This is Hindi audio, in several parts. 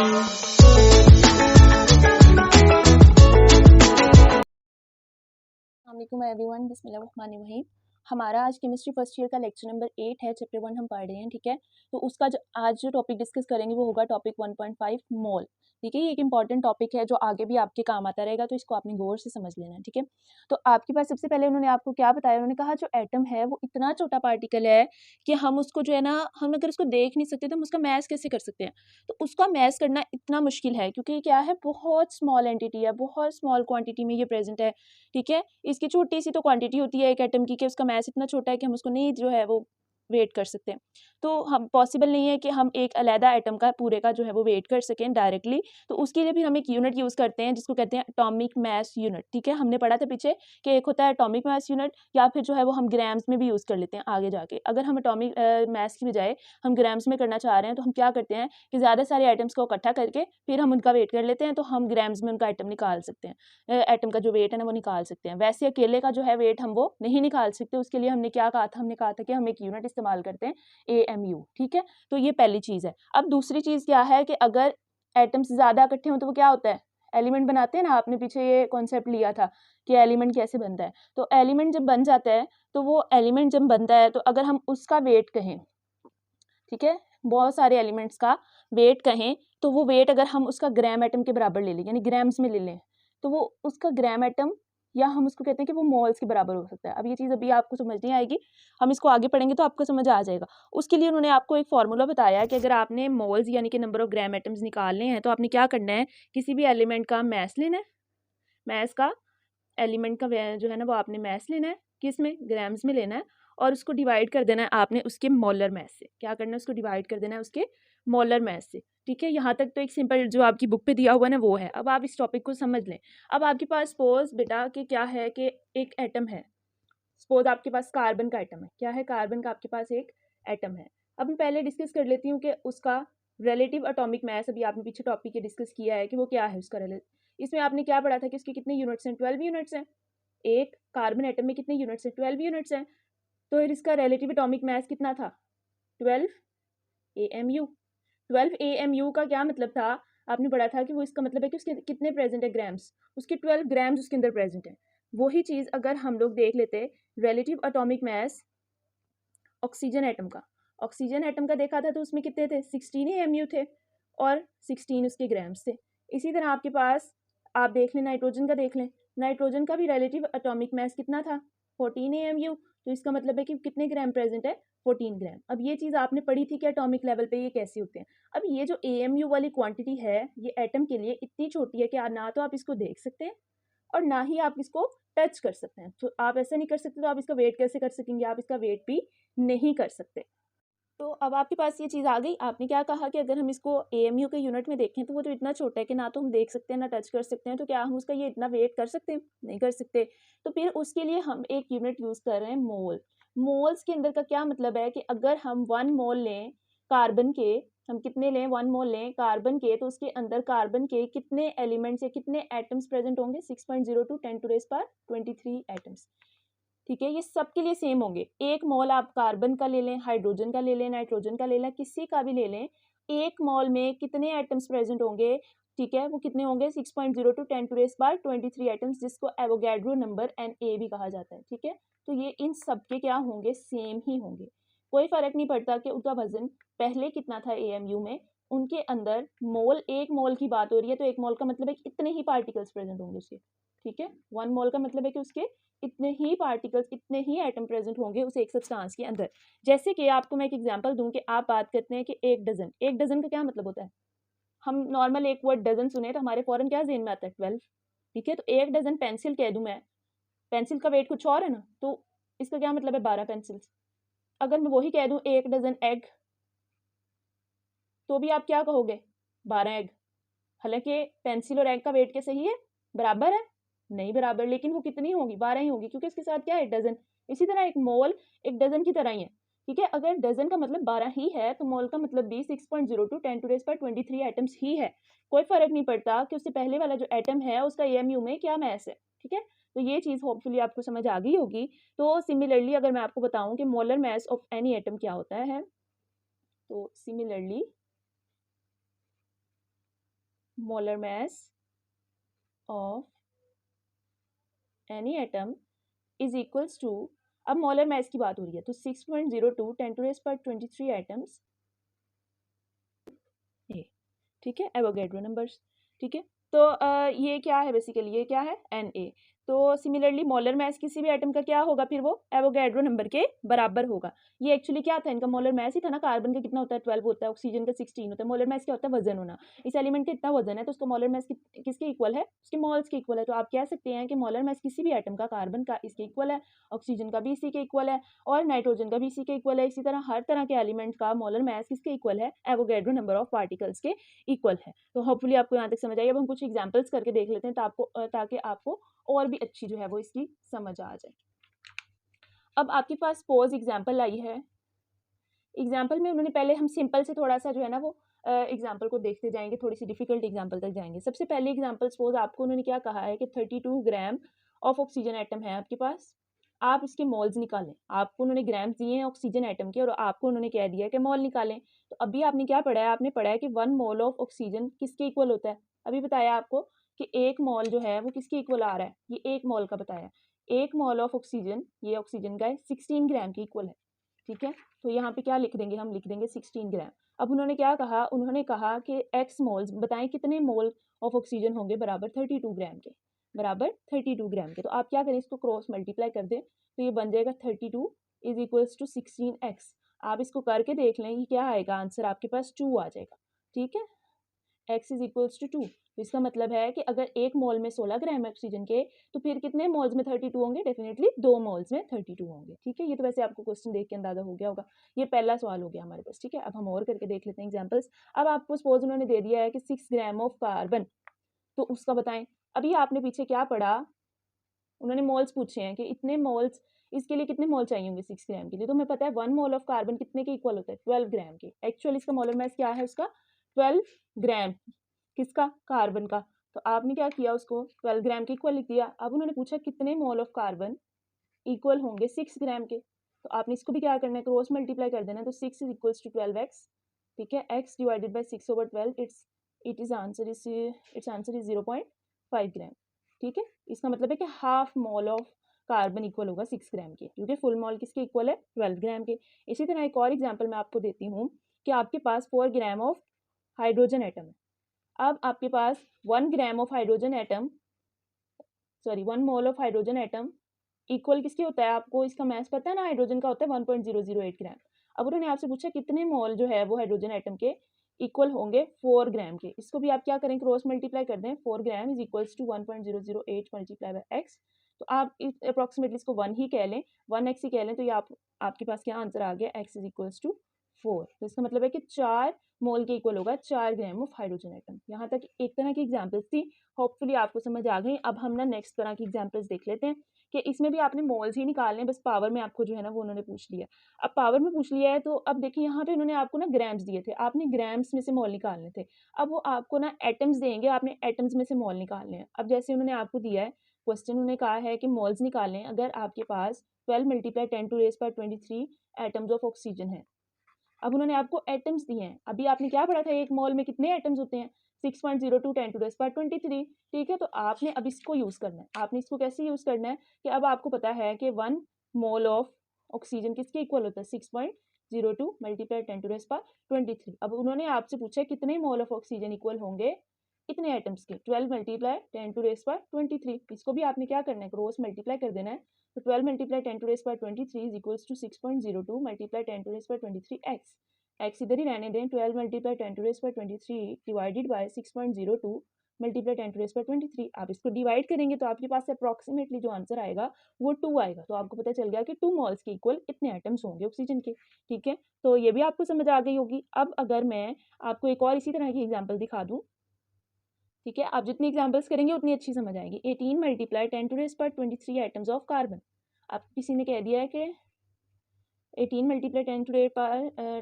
अस्सलामुअलैकुम एवरीवन, बिस्मिल्लाहिर्रहमानिर्रहीम। हमारा आज केमिस्ट्री फर्स्ट ईयर का लेक्चर नंबर 8 है, चैप्टर 1 हम पढ़ रहे हैं। ठीक है, तो उसका आज जो टॉपिक डिस्कस करेंगे वो होगा टॉपिक 1.5 मोल। ठीक है, ये एक इंपॉर्टेंट टॉपिक है जो आगे भी आपके काम आता रहेगा, तो इसको आपने गौर से समझ लेना है। ठीक है, तो आपके पास सबसे पहले उन्होंने आपको क्या बताया, उन्होंने कहा जो एटम है वो इतना छोटा पार्टिकल है कि हम उसको जो है ना, हम अगर उसको देख नहीं सकते तो हम उसका मैथ कैसे कर सकते हैं। तो उसका मैथ करना इतना मुश्किल है क्योंकि क्या है, बहुत स्मॉल एंटिटी है, बहुत स्मॉल क्वांटिटी में ये प्रेजेंट है। ठीक है, इसकी छोटी सी तो क्वांटिटी होती है एक एटम की कि उसका मास इतना छोटा है कि हम उसको नहीं जो है वो वेट कर सकते हैं। तो हम पॉसिबल नहीं है कि हम एक अलहदा एटम का पूरे का जो है वो वेट कर सकें डायरेक्टली। तो उसके लिए भी हम एक यूनिट यूज़ करते हैं जिसको कहते हैं एटॉमिक मास यूनिट। ठीक है, हमने पढ़ा था पीछे कि एक होता है एटॉमिक मास यूनिट, या फिर जो है वो हम ग्राम्स में भी यूज़ कर लेते हैं आगे जाके। अगर हम एटॉमिक मास की बजाय हम ग्राम्स में करना चाह रहे हैं तो हम क्या करते हैं कि ज़्यादा सारे आइटम्स को इकट्ठा करके फिर हम उनका वेट कर लेते हैं, तो हम ग्राम्स में उनका आइटम निकाल सकते हैं, एटम का जो वेट है ना वो निकाल सकते हैं। वैसे अकेले का जो है वेट हम वो नहीं निकाल सकते। उसके लिए हमने क्या कहा था, हमने कहा था कि हम एक यूनिट इस्तेमाल करते हैं AMU। ठीक है, तो ये पहली चीज़ है। अब दूसरी चीज़ क्या है कि अगर एटम्स ज़्यादा इकट्ठे हों तो वो क्या होता है, एलिमेंट बनाते हैं ना। आपने पीछे ये कॉन्सेप्ट लिया था कि एलिमेंट कैसे बनता है। तो एलिमेंट जब बन जाता है तो वो एलिमेंट जब बनता है तो अगर हम उसका वेट कहें, ठीक है, बहुत सारे एलिमेंट्स का वेट कहें, तो वो वेट अगर हम उसका ग्राम एटम के बराबर ले लें, यानी ग्राम्स में ले लें, तो वो उसका ग्राम एटम, या हम उसको कहते हैं कि वो मोल्स के बराबर हो सकता है। अब ये चीज़ अभी आपको समझ नहीं आएगी, हम इसको आगे पढ़ेंगे तो आपको समझ आ जाएगा। उसके लिए उन्होंने आपको एक फार्मूला बताया कि अगर आपने मोल्स यानी कि नंबर ऑफ ग्राम एटम्स निकालने हैं तो आपने क्या करना है, किसी भी एलिमेंट का मैस लेना है, मैस का एलिमेंट का जो है ना वो आपने मैस लेना है, किस में, ग्राम्स में लेना है, और उसको डिवाइड कर देना है आपने उसके मोलर मैस से। क्या करना है, उसको डिवाइड कर देना है उसके मोलर मैस से। ठीक है, यहाँ तक तो एक सिंपल जो आपकी बुक पे दिया हुआ है ना वो है। अब आप इस टॉपिक को समझ लें। अब आपके पास सपोज बेटा कि क्या है कि एक एटम है, सपोज आपके पास कार्बन का एटम है। क्या है, कार्बन का आपके पास एक एटम है। अब मैं पहले डिस्कस कर लेती हूँ कि उसका रिलेटिव एटॉमिक मास, अभी आपने पीछे टॉपिक ये डिस्कस किया है कि वो क्या है उसका इसमें आपने क्या पढ़ा था कि उसके कितने यूनिट्स हैं, 12 यूनिट्स हैं। एक कार्बन एटम में कितने यूनिट्स हैं, 12 यूनिट्स हैं। तो इसका रिलेटिव एटॉमिक मास कितना था, 12 AMU। 12 AMU का क्या मतलब था, आपने पढ़ा था कि वो इसका मतलब है कि उसके कितने प्रेजेंट है ग्राम्स, उसके 12 ग्राम्स उसके अंदर प्रेजेंट है। वही चीज़ अगर हम लोग देख लेते relative atomic mass oxygen atom का, ऑक्सीजन एटम का देखा था तो उसमें कितने थे, 16 AMU थे और 16 उसके ग्राम्स थे। इसी तरह आपके पास आप देख लें नाइट्रोजन का, देख लें नाइट्रोजन का भी रिलेटिव एटॉमिक मास कितना था, 14 AMU। तो इसका मतलब है कि कितने ग्राम प्रेजेंट है, 14 ग्राम। अब ये चीज़ आपने पढ़ी थी कि एटॉमिक लेवल पे ये कैसे होते हैं। अब ये जो AMU वाली क्वांटिटी है ये एटम के लिए इतनी छोटी है कि ना तो आप इसको देख सकते हैं और ना ही आप इसको टच कर सकते हैं। तो आप ऐसा नहीं कर सकते तो आप इसका वेट कैसे कर सकेंगे, आप इसका वेट भी नहीं कर सकते। तो अब आपके पास ये चीज़ आ गई। आपने क्या कहा कि अगर हम इसको AMU के यूनिट में देखें तो वो तो इतना छोटा है कि ना तो हम देख सकते हैं ना टच कर सकते हैं, तो क्या हम उसका ये इतना वेट कर सकते हैं, नहीं कर सकते। तो फिर उसके लिए हम एक यूनिट यूज़ कर रहे हैं मोल। मोल्स के अंदर का क्या मतलब है कि अगर हम 1 मोल लें कार्बन के, हम कितने लें, 1 मोल लें कार्बन के, तो उसके अंदर कार्बन के कितने एलिमेंट्स या कितने एटम्स प्रेजेंट होंगे, 6.02 10⁻23 एटम्स। ठीक है, ये सबके लिए सेम होंगे। एक मोल आप कार्बन का ले लें, हाइड्रोजन का ले लें, नाइट्रोजन का ले लें, किसी का भी ले लें, एक मोल में कितने एटम्स प्रेजेंट होंगे, ठीक है, वो कितने होंगे, 6.02 10⁻23 एटम्स, जिसको एवोगैड्रो नंबर Na भी कहा जाता है। ठीक है, तो ये इन सबके क्या होंगे, सेम ही होंगे। कोई फर्क नहीं पड़ता कि उनका वजन पहले कितना था AMU में, उनके अंदर मोल, एक मोल की बात हो रही है तो एक मोल का मतलब है कि इतने ही पार्टिकल्स प्रेजेंट होंगे उसके। ठीक है, 1 मोल का मतलब है कि उसके इतने ही पार्टिकल्स, इतने ही एटम प्रेजेंट होंगे उस एक सब्सटेंस के अंदर। जैसे कि आपको मैं एक एग्जांपल दूं कि आप बात करते हैं कि एक डजन, एक डजन का क्या मतलब होता है, हम नॉर्मल एक वर्ड डजन सुने तो हमारे फौरन क्या ज़हन में आता है, 12। ठीक है, तो एक डजन पेंसिल कह दूं मैं, पेंसिल का वेट कुछ और है ना, तो इसका क्या मतलब है, 12 पेंसिल्स। अगर मैं वही कह दूं एक डजन एग, तो भी आप क्या कहोगे, 12 एग। हालांकि पेंसिल और एग का वेट क्या सही है, बराबर है, नहीं बराबर, लेकिन वो कितनी होगी, 12 ही होगी, क्योंकि इसके साथ क्या है, डजन। इसी तरह एक मोल एक डजन की तरह ही है। ठीक है, अगर डजन का मतलब 12 ही है तो मोल का मतलब भी 6.02 10⁻23 एटम्स ही है। कोई फर्क नहीं पड़ता कि उससे पहले वाला जो एटम है उसका AMU में क्या मैस है। ठीक है, तो ये चीज़ होपफुली आपको समझ आ गई होगी। तो सिमिलरली अगर मैं आपको बताऊं कि molar mass of any atom क्या होता है, तो similarly molar mass of any atom is equals to, अब मोलर मास की बात हो रही है तो 6.02 10⁻23 एटम्स ए, ठीक है, एवोगैड्रो नंबर्स, ठीक है। तो ये क्या है बेसिकली, ये क्या है Na। तो सिमिलरली मोलर मास किसी भी एटम का क्या होगा, फिर वो एवोगैड्रो नंबर के बराबर होगा। ये एक्चुअली क्या था, इनका मोलर मास ही था ना, कार्बन का कितना होता है 12 होता है, ऑक्सीजन का 16 होता है। मोलर मास क्या होता है, वजन होना। इस एलिमेंट का इतना वजन है तो उसका मोलर मास किसके इक्वल है, उसके मोल्स के इक्वल है। तो आप कह सकते हैं कि मोलर मास किसी भी एटम का, कार्बन का इसके इक्वल है, ऑक्सीजन का भी इसी के इक्वल है, और नाइट्रोजन का भी इसी के इक्वल है। इसी तरह हर तरह के एलिमेंट का मोलर मास किसके इक्वल है, एवोगैड्रो नंबर ऑफ पार्टिकल्स के इक्वल है। तो होपफुली आपको यहाँ तक समझ आई। अब हम कुछ एग्जांपल्स करके देख लेते हैं ताकि आपको और भी अच्छी जो है वो इसकी समझ आ जाए। अब आपके पास सपोज एग्जांपल आई है। एग्जांपल में उन्होंने पहले, हम सिंपल से थोड़ा सा जो है ना वो एग्जांपल को देखते जाएंगे, थोड़ी सी डिफिकल्ट एग्जांपल तक जाएंगे। सबसे पहले एग्जांपल सपोज आपको उन्होंने क्या कहा है कि 32 ग्राम ऑफ ऑक्सीजन एटम है आपके पास, आप इसके मोल्स निकालें। आपको उन्होंने ग्राम्स दिए हैं ऑक्सीजन एटम के और आपको उन्होंने कह दिया है कि मोल निकालें। तो अभी आपने क्या पढ़ा है, आपने पढ़ा है कि 1 मोल ऑफ ऑक्सीजन किसके इक्वल होता है। अभी बताया आपको कि 1 मोल जो है वो किसके इक्वल आ रहा है, ये 1 मोल का बताया। 1 मोल ऑफ ऑक्सीजन, ये ऑक्सीजन का है, 16 ग्राम के इक्वल है, ठीक है। तो यहाँ पे क्या लिख देंगे, हम लिख देंगे 16 ग्राम। अब उन्होंने क्या कहा, उन्होंने कहा कि x मोल्स बताएं कितने मोल ऑफ ऑक्सीजन होंगे बराबर 32 ग्राम के, बराबर 32 ग्राम के। तो आप क्या करें, इसको क्रॉस मल्टीप्लाई कर दें तो ये बन जाएगा 32 इज इक्वल्स टू 16x। आप इसको करके देख लें, ये क्या आएगा आंसर, आपके पास 2 आ जाएगा, ठीक है। x is equals to 2। तो इसका मतलब है कि अगर 1 मोल में 16 ग्राम ऑक्सीजन के, तो फिर कितने मोल्स में 32 होंगे, डेफिनेटली 2 मोल्स में 32 होंगे, ठीक है। ये तो वैसे आपको क्वेश्चन देख के अंदाजा हो गया होगा। ये पहला सवाल हो गया हमारे पास, ठीक है। अब हम और करके देख लेते हैं एग्जाम्पल्स। अब आपको सपोज उन्होंने दे दिया है कि 6 ग्राम ऑफ कार्बन, तो उसका बताएं। अभी आपने पीछे क्या पढ़ा, उन्होंने मोल्स पूछे हैं कि इतने मोल्स, इसके लिए कितने मोल चाहिए होंगे 6 ग्राम के लिए। तो हमें पता है 1 मोल ऑफ कार्बन कितने के इक्वल होता है, 12 ग्राम के। एक्चुअली इसका मोलर मास क्या है उसका, 12 ग्राम, किसका, कार्बन का। तो आपने क्या किया, उसको 12 ग्राम के इक्वल लिख दिया। अब उन्होंने पूछा कितने मोल ऑफ कार्बन इक्वल होंगे 6 ग्राम के, तो आपने इसको भी क्या करना है, क्रॉस मल्टीप्लाई कर देना। तो 6 इज इक्वल्स टू 12x, ठीक है। x divided by 6/12, it's answer is 0.5 ग्राम, ठीक है। इसका मतलब है कि half mole of carbon equal होगा 6 ग्राम के, क्योंकि फुल मोल किसके इक्वल है, 12 ग्राम के। इसी तरह एक और एग्जाम्पल मैं आपको देती हूँ कि आपके पास 4 ग्राम ऑफ हाइड्रोजन एटम है। अब आपके पास 1 gram of hydrogen atom, sorry 1 mole of hydrogen atom equal किसके होता है, आपको इसका मैथ पता है ना, हाइड्रोजन का होता है 1.008 ग्राम। अब उन्होंने आपसे पूछा कितने मोल जो है वो हाइड्रोजन एटम के इक्वल होंगे 4 ग्राम के। इसको भी आप क्या करें, क्रॉस मल्टीप्लाई कर दें। 4 gram is equals to 1.008 multiply by x. तो आप अप्रोक्सीमेटली इसको 1 ही कह लें, 1x ही कह लें। तो ये आपके पास क्या आंसर आ गया, x इज इक्वल्स टू 4। तो इसका मतलब है कि 4 मोल के इक्वल होगा 4 ग्राम ऑफ हाइड्रोजन एटम। यहाँ तक एक तरह की एग्जाम्पल्स थी, होपफुली आपको समझ आ गई। अब हम ना नेक्स्ट तरह की एग्जाम्पल्स देख लेते हैं कि इसमें भी आपने मोल्स ही निकालने, बस पावर में आपको जो है ना वो उन्होंने पूछ लिया। अब पावर में पूछ लिया है तो अब देखिए यहाँ पे उन्होंने आपको ना ग्राम्स दिए थे, आपने ग्राम्स में से मोल निकालने थे। अब वो आपको ना एटम्स देंगे, आपने एटम्स में से मोल निकालने हैं। अब जैसे उन्होंने आपको दिया है क्वेश्चन, उन्होंने कहा है कि मोल्स निकालें अगर आपके पास 12 × 10⁻23 एटम्स ऑफ ऑक्सीजन है। अब उन्होंने आपको एटम्स दिए हैं। अभी आपने क्या पढ़ा था, एक मोल में कितने एटम्स होते हैं, 6.02 10⁻23, ठीक है। तो आपने अब इसको यूज करना है। आपने इसको कैसे यूज करना है कि अब आपको पता है कि 1 मोल ऑफ ऑक्सीजन किसके इक्वल होता है, 6.02 × 10⁻23। अब उन्होंने आपसे पूछा कितने मोल ऑफ ऑक्सीजन इक्वल होंगे इतने एटम्स के, 12 × 10⁻23। इसको भी आपने क्या करना है, क्रॉस मल्टीप्लाई कर देना है। तो 12 × 10⁻23 is equals to 6.02 × 10⁻23x। x इधर ही रहने दें, 12 × 10⁻23 डिवाइडेड बाय 6.02 × 10⁻23। आप इसको डिवाइड करेंगे तो आपके पास अप्रॉक्सीमेटली जो आंसर आएगा वो 2 आएगा। तो आपको पता चल गया कि 2 मोल्स के इक्वल इतने एटम्स होंगे ऑक्सीजन के, ठीक है। तो ये भी आपको समझ आ गई होगी। अब अगर मैं आपको एक और इसी तरह की एग्जाम्पल दिखा दूँ, ठीक है, आप जितनी एग्जांपल्स करेंगे उतनी अच्छी समझ आएगी। 18 × 10⁻23 एटम्स ऑफ कार्बन। आप किसी ने कह दिया है कि 18 ×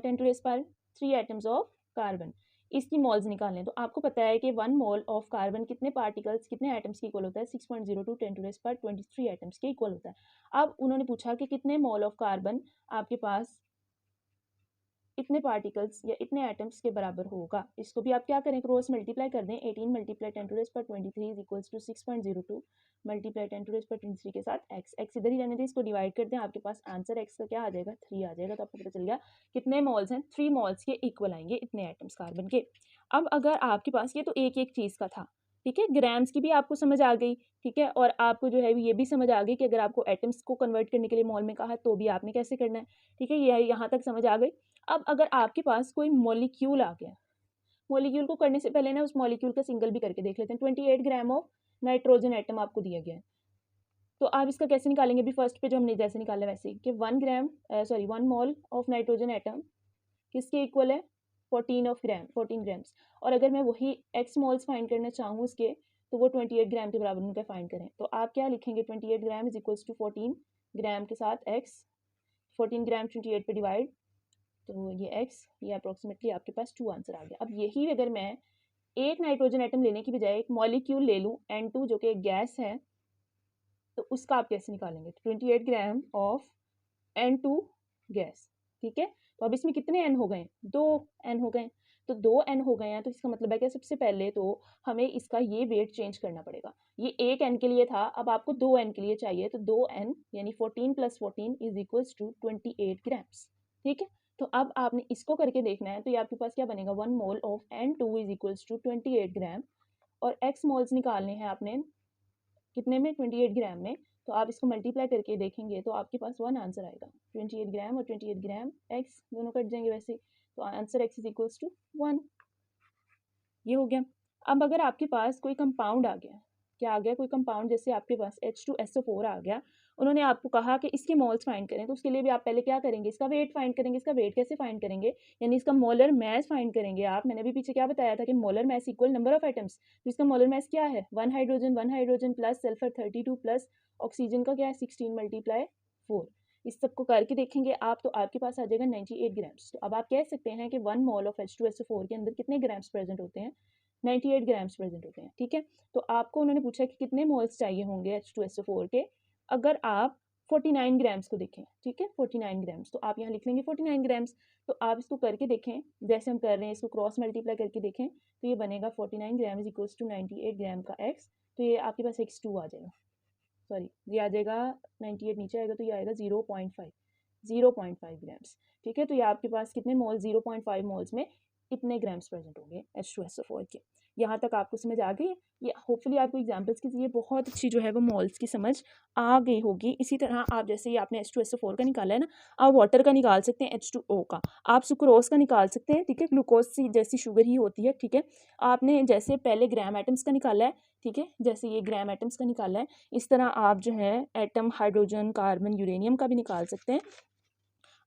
10⁻3 एटम्स ऑफ कार्बन, इसकी मोल्स निकालें। तो आपको पता है कि 1 मोल ऑफ कार्बन कितने पार्टिकल्स, कितने एटम्स के इक्वल होता है, 6.02 10⁻23 एटम्स के इक्वल होता है। अब उन्होंने पूछा कि कितने मोल ऑफ कार्बन आपके पास इतने पार्टिकल्स या इतने एटम्स के बराबर होगा। इसको भी आप क्या करें, क्रॉस मल्टीप्लाई कर दें। 18 multiply 10⁻23 is equals to 6.02 multiply 10⁻23 के साथ x इधर ही रहने दें, इसको डिवाइड कर दें, आपके पास आंसर x का क्या आ जाएगा, 3 आ जाएगा। तो आपको पता चल गया कितने मॉल्स हैं, 3 मॉल्स के इक्वल आएंगे इतने एटम्स कार्बन के। अब अगर आपके पास, ये तो एक एक चीज़ का था, ठीक है, ग्राम्स की भी आपको समझ आ गई, ठीक है, और आपको जो है ये भी समझ आ गई कि अगर आपको एटम्स को कन्वर्ट करने के लिए मॉल में कहा तो भी आपने कैसे करना है, ठीक है, ये यहाँ तक समझ आ गई। अब अगर आपके पास कोई मॉलिक्यूल आ गया, मॉलिक्यूल को करने से पहले ना उस मॉलिक्यूल का सिंगल भी करके देख लेते हैं। 28 ग्राम ऑफ नाइट्रोजन एटम आपको दिया गया है, तो आप इसका कैसे निकालेंगे, भी फर्स्ट पे जो हमने जैसे निकाला वैसे ही, कि 1 मोल ऑफ नाइट्रोजन एटम किसके इक्वल है, 14 ग्राम्स। और अगर मैं वही एक्स मोल्स फाइंड करना चाहूँ उसके, तो वो 28 ग्राम के बराबर उनका फाइंड करें। तो आप क्या लिखेंगे, 28 ग्राम इज इक्वल्स टू 14 ग्राम के साथ एक्स, 14 ग्राम 28 पे डिवाइड, तो ये एक्स, ये अप्रोक्सीमेटली आपके पास 2 आंसर आ गया। अब यही अगर मैं एक नाइट्रोजन एटम लेने की बजाय एक मॉलिक्यूल ले लूँ N2 जो कि एक गैस है, तो उसका आप कैसे निकालेंगे, 28 ग्राम ऑफ N2 गैस, ठीक है। तो अब इसमें कितने N हो गए, 2 N हो गए, तो 2 N हो गए हैं, तो इसका मतलब है कि सबसे पहले तो हमें इसका ये वेट चेंज करना पड़ेगा। ये 1 N के लिए था, अब आपको 2 N के लिए चाहिए, तो 2 N यानी 14 + 14 इज इक्वल्स टू 28 ग्राम्स, ठीक है। तो अब आपने इसको करके देखना है, तो ये आपके पास क्या बनेगा, 1 mole of N2 is equals to 28 gram, और एक्स मोल्स निकालने हैं आपने कितने में, 28 ग्राम में। तो आप इसको मल्टीप्लाई करके देखेंगे तो आपके पास 1 आंसर आएगा। 28 ग्राम और 28 ग्राम एक्स दोनों कट जाएंगे वैसे, तो answer x is equals to 1, ये हो गया। अब अगर आपके पास कोई कंपाउंड आ गया, क्या आ गया, कोई कंपाउंड, जैसे आपके पास H2SO4 आ गया, उन्होंने आपको कहा कि इसके मोल्स फाइंड करें, तो उसके लिए भी आप पहले क्या करेंगे, इसका वेट फाइंड करेंगे। इसका वेट कैसे फाइंड करेंगे, यानी इसका मोलर मैस फाइंड करेंगे आप। मैंने भी पीछे क्या बताया था कि molar mess equal number of atoms, तो इसका मोलर मैस क्या है, 1 hydrogen plus sulphur 32 plus oxygen का क्या है 16 × 4। इस सबको करके देखेंगे आप, तो आपके पास आ जाएगा 98 ग्राम्स। तो अब आप कह सकते हैं कि 1 मोल ऑफ H2SO4 के अंदर कितने ग्राम्स प्रेजेंट होते हैं, 98 ग्राम्स प्रेजेंट होते हैं, ठीक है। तो आपको उन्होंने पूछा कि कितने मोल्स चाहिए होंगे H2SO4 के, अगर आप 49 ग्राम्स को देखें, ठीक है, 49 ग्राम्स, तो आप यहाँ लिख लेंगे 49 ग्राम्स। तो आप इसको करके देखें, जैसे हम कर रहे हैं, इसको क्रॉस मल्टीप्लाई करके देखें, तो ये बनेगा 49 ग्राम इज इक्वल्स टू 98 ग्राम का एक्स, तो ये आपके पास x2 आ जाएगा, सॉरी ये आ जाएगा 98 नीचे आएगा, तो ये आएगा 0.5 ग्राम्स, ठीक है। तो ये आपके पास कितने मोल, 0.5 मोल्स में इतने ग्राम्स प्रेजेंट होंगे H2SO4 के। यहाँ तक आपको समझ आ गई, ये होपफुली आपको एग्जांपल्स के जरिए बहुत अच्छी जो है वो मोल्स की समझ आ गई होगी। इसी तरह आप जैसे ये आपने H2SO4 का निकाला है ना, आप वाटर का निकाल सकते हैं H2O का, आप सुक्रोज का निकाल सकते हैं, ठीक है, ग्लूकोज सी जैसी शुगर ही होती है, ठीक है। आपने जैसे पहले ग्राम एटम्स का निकाला है, ठीक है, जैसे ये ग्राम एटम्स का निकाला है, इस तरह आप जो है एटम हाइड्रोजन, कार्बन, यूरेनियम का भी निकाल सकते हैं।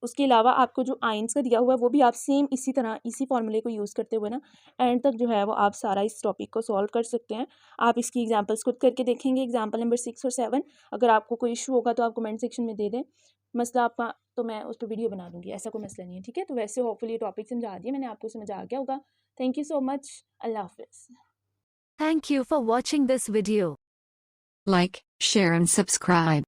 उसके अलावा आपको जो आइंस का दिया हुआ है वो भी आप सेम इसी तरह इसी फॉर्मूले को यूज़ करते हुए ना एंड तक जो है वो आप सारा इस टॉपिक को सॉल्व कर सकते हैं। आप इसकी एग्जांपल्स खुद करके देखेंगे, एग्जांपल नंबर 6 और 7। अगर आपको कोई इशू होगा तो आप कमेंट सेक्शन में दे दें, मसला आपका, तो मैं उस पर वीडियो बना दूँगी, ऐसा कोई मसला नहीं है, ठीक है। तो वैसे होपफुली ये टॉपिक समझा दिया मैंने, आपको समझ आ गया होगा। थैंक यू सो मच, अल्लाह हाफिज़। Thank you for watching this video. Like, share and subscribe.